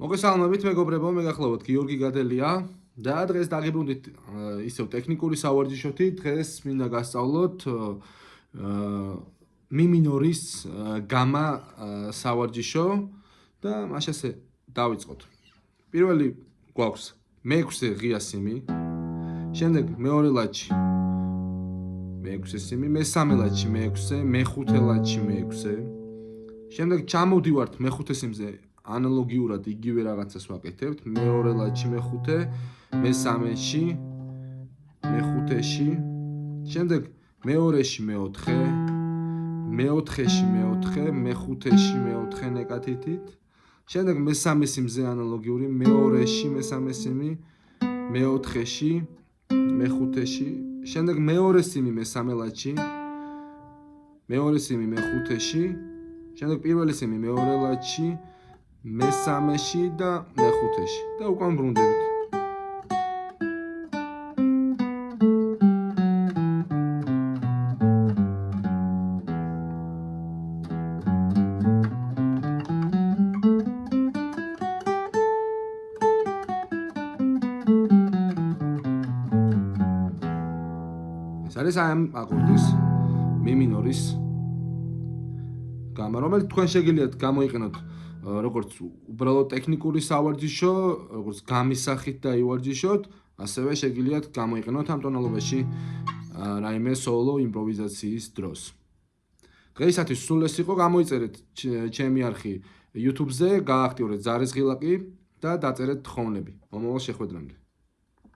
მოგესალმებით მეგობრებო, მე გახლავთ გიორგი გადელია და დღეს დაგიბრუნდით ისევ ტექნიკური სავარჯიშოთი. დღეს მინდა გასწავლოთ მი მინორის გამა სავარჯიშო და მაშ ასე დავიწყოთ. პირველი გვაქვს მე-6 ღია სიმი, შემდეგ მეორე ლაჩი მე-6 სიმი, მესამე ლაჩი მე-6, მეხუთე ლაჩი მე-6. შემდეგ ჩამოვდივართ მე-5 სიმზე. ანალოგიურად იგივე რაღაცას ვაკეთებთ. მეორე ლაჩი მე-5, მესამეში, მე-5-ში, შემდეგ მეორეში მე-4, მე-4-ში მე-4, მე-5-ში მე-4 ნეგატივით. შემდეგ მესამე სიმზე ანალოგიური, მეორეში მესამე სიმი, მე-4-ში, მე-5-ში, შემდეგ მეორე სიმი მესამე ლაჩი, მეორე სიმი მე-5-ში, შემდეგ პირველი სიმი მეორე ლაჩი, მესამეში და მე-5-ში და უკან ბრუნდებით. ეს არის ამ აკორდის მი მინორის გამა, რომელიც თქვენ შეგიძლიათ გამოიყენოთ როგორც უბრალოდ ტექნიკური სავარჯიშო, როგორც გამის სახით დაივარჯიშოთ, ასევე შეგიძლიათ გამოიყენოთ ამ ტონალობაში რაიმე სოლო იმპროვიზაციის დროს. დღეისათვის სულ ეს იყო, გამოიწერეთ ჩემი არხი YouTube-ზე, გააქტიურეთ ზარისღილაკი და დაწერეთ თხოვნები. მომავალ შეხვედრამდე.